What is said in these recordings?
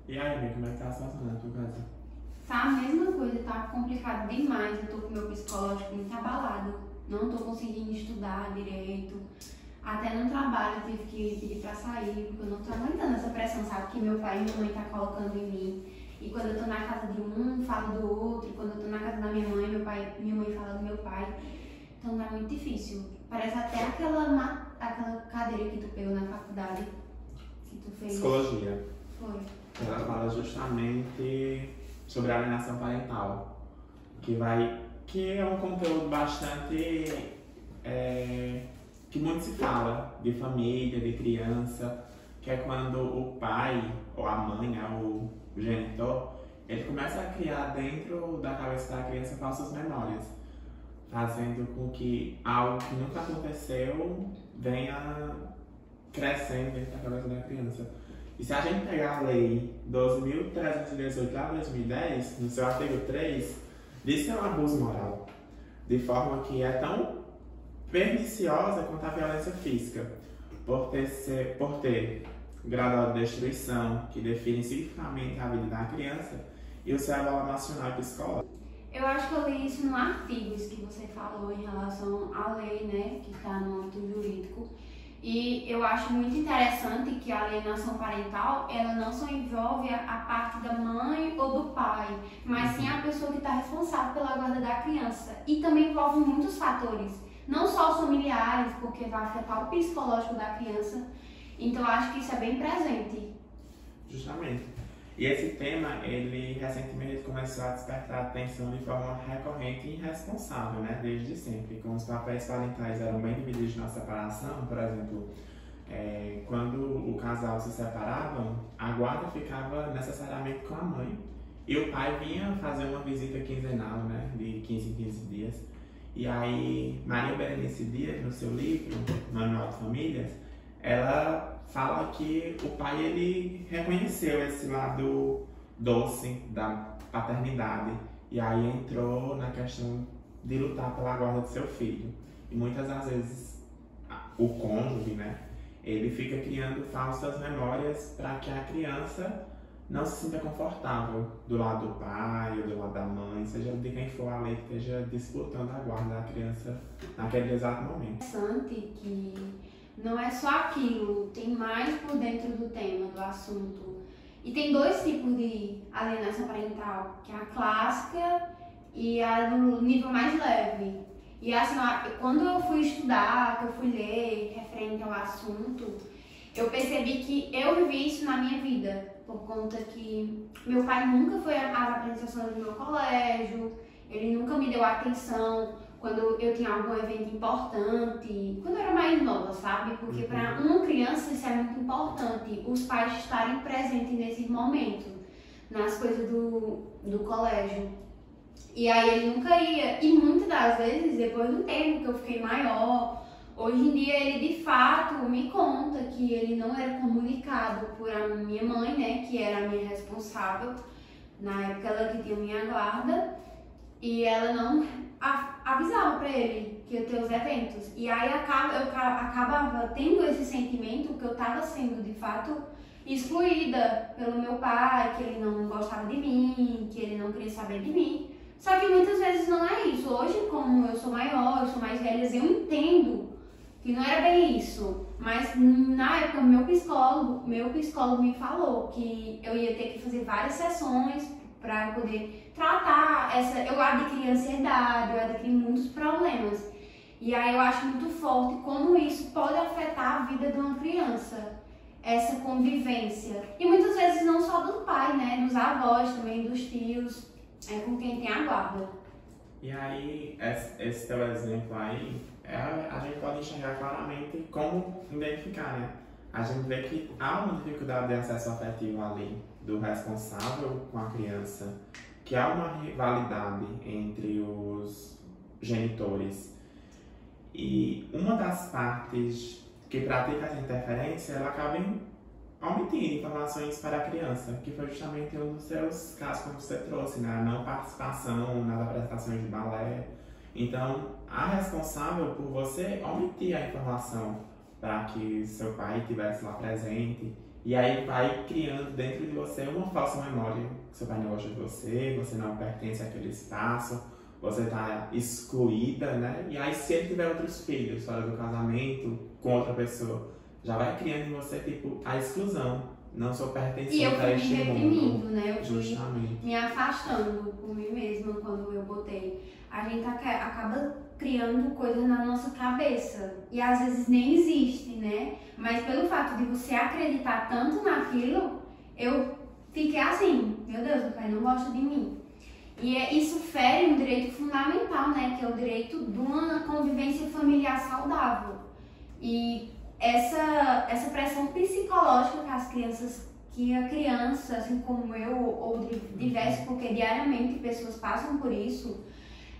E aí, Bia, como é que tá a situação na tua casa? Tá a mesma coisa, tá complicado demais. Eu tô com meu psicológico muito abalado. Não tô conseguindo estudar direito. Até no trabalho eu tive que pedir pra sair, porque eu não tô aguentando essa pressão, sabe? Que meu pai e minha mãe tá colocando em mim. E quando eu tô na casa de um, falo do outro. E quando eu tô na casa da minha mãe, minha mãe fala do meu pai. Então tá muito difícil. Parece até aquela cadeira que tu pegou na faculdade, que tu fez. Psicologia. Foi. Ela fala justamente sobre a alienação parental, que é um conteúdo bastante que muito se fala de família, de criança, que é quando o pai ou a mãe, né, o genitor, ele começa a criar dentro da cabeça da criança falsas memórias, fazendo com que algo que nunca aconteceu venha crescendo dentro da cabeça da criança. E se a gente pegar a Lei 12.318/2010, no seu artigo 3, diz que é um abuso moral, de forma que é tão perniciosa quanto a violência física, por ter grau de destruição que define significativamente a vida da criança e o seu valor emocional e psicológico. Eu acho que eu li isso no artigo isso que você falou em relação à lei, né, que está no âmbito jurídico. E eu acho muito interessante que a alienação parental, ela não só envolve a parte da mãe ou do pai, mas sim a pessoa que está responsável pela guarda da criança. E também envolve muitos fatores, não só os familiares, porque vai afetar o psicológico da criança. Então eu acho que isso é bem presente. Justamente. E esse tema, ele recentemente começou a despertar atenção de forma recorrente e irresponsável, né? Desde sempre. Como os papéis parentais eram bem divididos na separação, por exemplo, quando o casal se separavam, a guarda ficava necessariamente com a mãe. E o pai vinha fazer uma visita quinzenal, né? De 15 em 15 dias. E aí, Maria Berenice Dias, no seu livro, Manual de Famílias, ela fala que o pai ele reconheceu esse lado doce da paternidade e aí entrou na questão de lutar pela guarda do seu filho. E muitas das vezes o cônjuge, né, ele fica criando falsas memórias para que a criança não se sinta confortável do lado do pai ou do lado da mãe, seja de quem for a lei que esteja disputando a guarda da criança naquele exato momento. Interessante que não é só aquilo, tem mais por dentro do tema, do assunto. E tem dois tipos de alienação parental, que é a clássica e a do nível mais leve. E assim, quando eu fui estudar, que eu fui ler referente ao assunto, eu percebi que eu vivi isso na minha vida, por conta que meu pai nunca foi às apresentações do meu colégio, ele nunca me deu atenção quando eu tinha algum evento importante, quando eu era mais nova, sabe? Porque para uma criança isso é muito importante, os pais estarem presentes nesse momento, nas coisas do colégio. E aí ele nunca ia, e muitas das vezes, depois do tempo que eu fiquei maior, hoje em dia ele de fato me conta que ele não era comunicado por a minha mãe, né, que era a minha responsável, na época ela que tinha minha guarda, e ela não avisava pra ele que ia ter os eventos. E aí eu acabava tendo esse sentimento que eu tava sendo de fato excluída pelo meu pai, que ele não gostava de mim, que ele não queria saber de mim. Só que muitas vezes não é isso. Hoje, como eu sou maior, eu sou mais velha, eu entendo que não era bem isso. Mas na época meu psicólogo me falou que eu ia ter que fazer várias sessões para poder tratar eu adquiri ansiedade, eu adquiri muitos problemas. E aí eu acho muito forte como isso pode afetar a vida de uma criança, essa convivência. E muitas vezes não só do pai, né, dos avós também, dos tios, com quem tem a guarda. E aí, esse teu exemplo aí, a gente pode enxergar claramente como identificar, né? A gente vê que há uma dificuldade de acesso afetivo ali do responsável com a criança, que há uma rivalidade entre os genitores. E uma das partes que pratica essa interferência, ela acaba omitindo informações para a criança, que foi justamente um dos seus casos, como você trouxe, né? A não participação nas apresentações de balé. Então, a responsável por você omitir a informação para que seu pai estivesse lá presente E aí vai criando dentro de você uma falsa memória. Seu pai não gosta de você, você não pertence àquele espaço, você está excluída, né? E aí se ele tiver outros filhos fora do casamento, com outra pessoa, já vai criando em você, tipo, a exclusão. Não sou pertencente E eu a fui me este reprimindo, mundo. né? Eu fui Justamente. me afastando por mim mesma quando eu botei. A gente acaba criando coisas na nossa cabeça. E às vezes nem existe, né? Mas pelo fato de você acreditar tanto naquilo, eu fiquei assim, meu Deus, meu pai não gosta de mim. E isso fere um direito fundamental, né? Que é o direito de uma convivência familiar saudável. E essa pressão psicológica que a criança, assim como eu, ou diversos, porque diariamente pessoas passam por isso,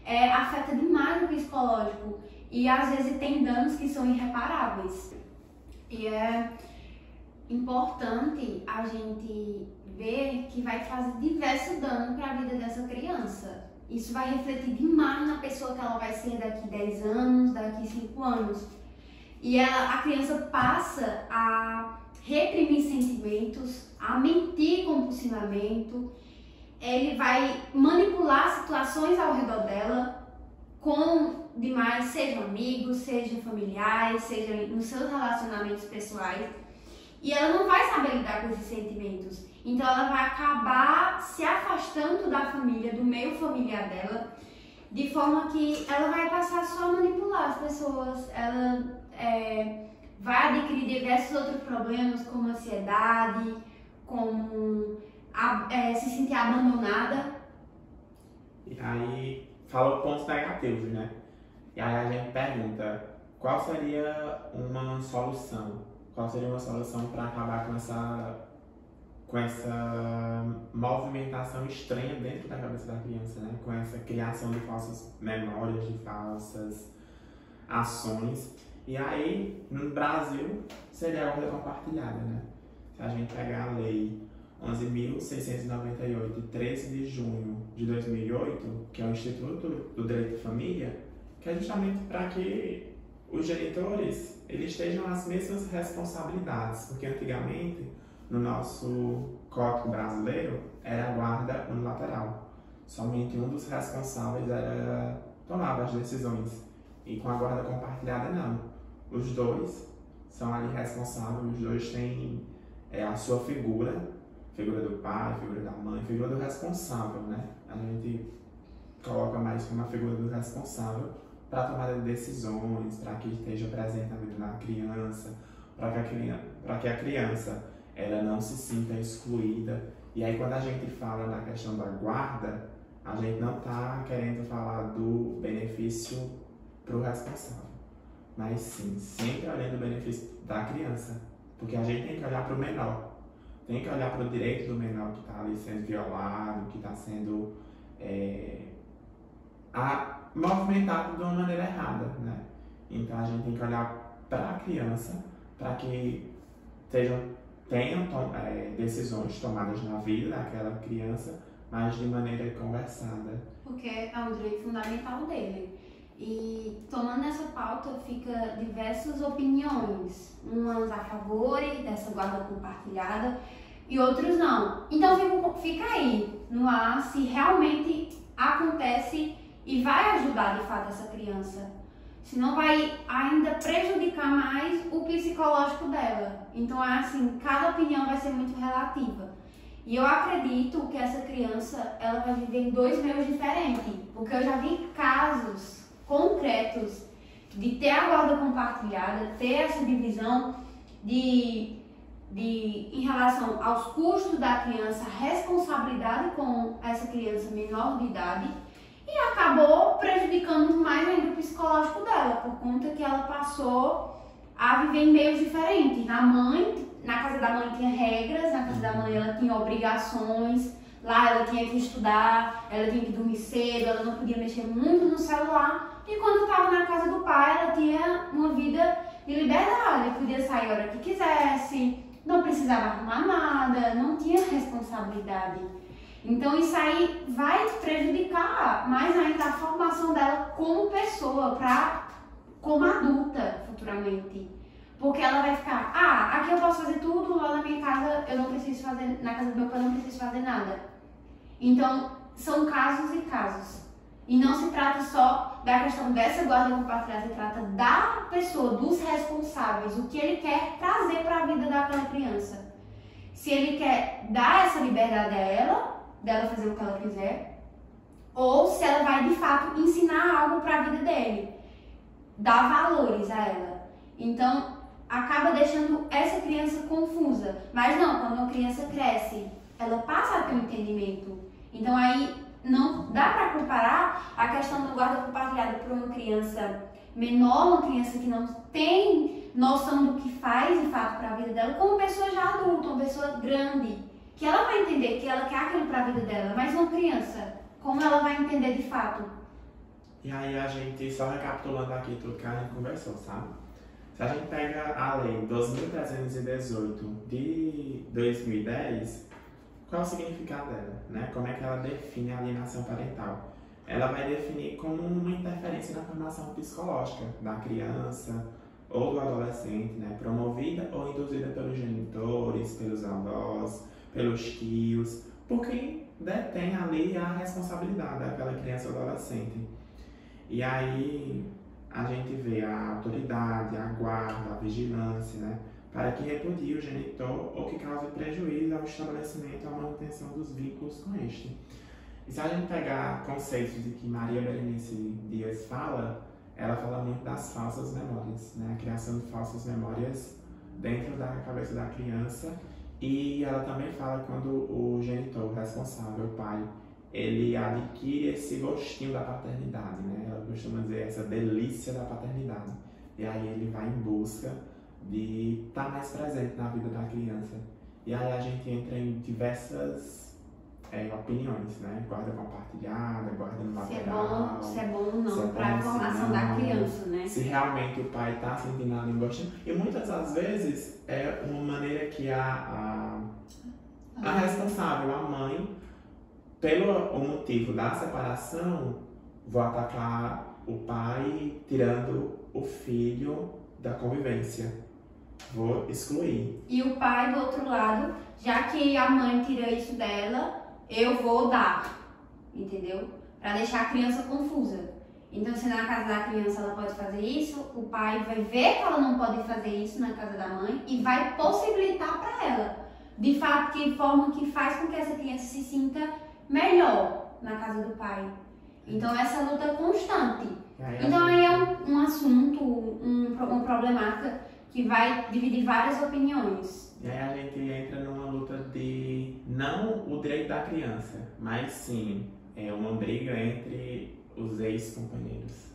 afeta demais o psicológico e às vezes tem danos que são irreparáveis. E é importante a gente ver que vai trazer diversos danos para a vida dessa criança. Isso vai refletir demais na pessoa que ela vai ser daqui 10 anos, daqui 5 anos. E a criança passa a reprimir sentimentos, a mentir compulsivamente, ele vai manipular situações ao redor dela com demais, sejam amigos, sejam familiares, sejam nos seus relacionamentos pessoais. E ela não vai saber lidar com esses sentimentos. Então ela vai acabar se afastando da família, do meio familiar dela, de forma que ela vai passar só a manipular as pessoas. Ela vai adquirir diversos outros problemas, como ansiedade, como se sentir abandonada. E aí, fala pontos negativos, né? E aí a gente pergunta, qual seria uma solução? Qual seria uma solução para acabar com essa movimentação estranha dentro da cabeça da criança, né? Com essa criação de falsas memórias, de falsas ações. E aí, no Brasil, seria a guarda compartilhada, né? Se a gente pegar a lei 11.698, de 13 de junho de 2008, que é o Instituto do Direito de Família, que é justamente para que os genitores eles tenham as mesmas responsabilidades, porque antigamente, no nosso Código Brasileiro, era a guarda unilateral. Somente um dos responsáveis tomava as decisões, e com a guarda compartilhada não. Os dois são ali responsáveis, os dois têm a sua figura do pai, figura da mãe, figura do responsável, né? A gente coloca mais como a figura do responsável para a tomada de decisões, para que esteja presente na vida da criança, para que a criança ela não se sinta excluída. E aí quando a gente fala na questão da guarda, a gente não está querendo falar do benefício para o responsável, mas sim, sempre olhando o benefício da criança, porque a gente tem que olhar para o menor, tem que olhar para o direito do menor que está ali sendo violado, que está sendo movimentado de uma maneira errada, né? Então a gente tem que olhar para a criança, para que tenham decisões tomadas na vida daquela criança, mas de maneira conversada. Porque é um direito fundamental dele. E tomando essa pauta fica diversas opiniões, umas a favor dessa guarda compartilhada e outros não. Então fica aí no ar se realmente acontece e vai ajudar de fato essa criança, senão vai ainda prejudicar mais o psicológico dela. Então assim, cada opinião vai ser muito relativa. E eu acredito que essa criança ela vai viver em dois meios diferentes, porque eu já vi casos concretos de ter a guarda compartilhada, ter essa divisão em relação aos custos da criança, responsabilidade com essa criança menor de idade, e acabou prejudicando mais ainda o psicológico dela, por conta que ela passou a viver em meios diferentes. Na casa da mãe tinha regras, na casa da mãe ela tinha obrigações, lá ela tinha que estudar, ela tinha que dormir cedo, ela não podia mexer muito no celular. E quando estava na casa do pai, ela tinha uma vida de liberdade, podia sair a hora que quisesse, não precisava arrumar nada, não tinha responsabilidade. Então isso aí vai prejudicar mais ainda a formação dela como pessoa, como adulta futuramente. Porque ela vai ficar, aqui eu posso fazer tudo, lá na minha casa eu não preciso fazer, na casa do meu pai eu não preciso fazer nada. Então, são casos e casos. E não se trata só da questão dessa guarda compartilhada, se trata da pessoa, dos responsáveis, o que ele quer trazer para a vida daquela criança. Se ele quer dar essa liberdade a ela, dela fazer o que ela quiser, ou se ela vai de fato ensinar algo para a vida dele, dar valores a ela. Então, acaba deixando essa criança confusa. Mas não, quando uma criança cresce, ela passa a ter um entendimento. Então aí não dá para comparar a questão do guarda compartilhada por uma criança menor, uma criança que não tem noção do que faz de fato para a vida dela, com uma pessoa já adulta, uma pessoa grande, que ela vai entender que ela quer aquilo para a vida dela, mas uma criança, como ela vai entender de fato? E aí a gente, só recapitulando aqui tudo que a gente conversou, sabe? Se a gente pega a lei 12.318 de 2010, qual é o significado dela, né? Como é que ela define a alienação parental? Ela vai definir como uma interferência na formação psicológica da criança ou do adolescente, né? Promovida ou induzida pelos genitores, pelos avós, pelos tios, por quem detém ali a responsabilidade daquela criança ou adolescente. E aí a gente vê a autoridade, a guarda, a vigilância, né? Para que repudie o genitor ou que cause prejuízo ao estabelecimento e à manutenção dos vínculos com este. E se a gente pegar conceitos de que Maria Berenice Dias fala, ela fala muito das falsas memórias, né? A criação de falsas memórias dentro da cabeça da criança. E ela também fala quando o genitor, o responsável, o pai, ele adquire esse gostinho da paternidade, né? Ela costuma dizer essa delícia da paternidade. E aí ele vai em busca de estar mais presente na vida da criança. E aí a gente entra em diversas opiniões, né? Guarda compartilhada, guarda no lateral. Se é bom ou não para a formação da criança, né? Se realmente o pai está sentindo ali um gostinho. E muitas das vezes é uma maneira que a responsável, a mãe, pelo motivo da separação, vou atacar o pai tirando o filho da convivência. Vou excluir. E o pai, do outro lado, já que a mãe tira isso dela, eu vou dar, entendeu? Para deixar a criança confusa. Então, se na casa da criança ela pode fazer isso, o pai vai ver que ela não pode fazer isso na casa da mãe e vai possibilitar para ela. De fato, de forma que faz com que essa criança se sinta melhor na casa do pai. Então, essa luta é constante. Então, aí é um assunto, uma problemática que vai dividir várias opiniões. E aí a gente entra numa luta de não o direito da criança, mas sim uma briga entre os ex-companheiros.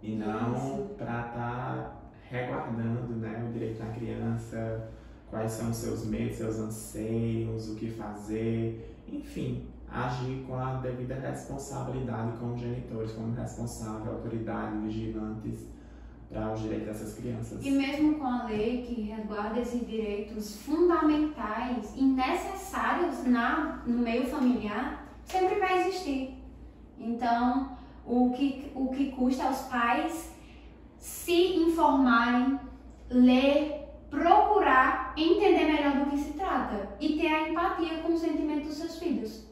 E não para estar resguardando, né, o direito da criança, quais são os seus medos, seus anseios, o que fazer, enfim, agir com a devida responsabilidade como genitores, como responsável, autoridade, vigilantes para os direitos dessas crianças. E mesmo com a lei que resguarda esses direitos fundamentais e necessários no meio familiar, sempre vai existir. Então, o que custa aos pais se informarem, ler, procurar entender melhor do que se trata e ter a empatia com o sentimento dos seus filhos.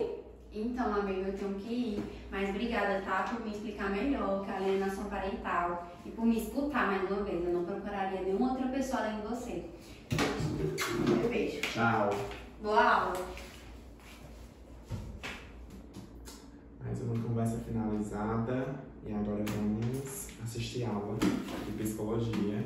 Então, amigo, eu tenho que ir, mas obrigada, tá, por me explicar melhor o que é alienação parental e por me escutar mais uma vez. Eu não procuraria nenhuma outra pessoa além de você. Um beijo. Tchau. Boa aula. Mais uma conversa finalizada e agora vamos assistir aula de psicologia.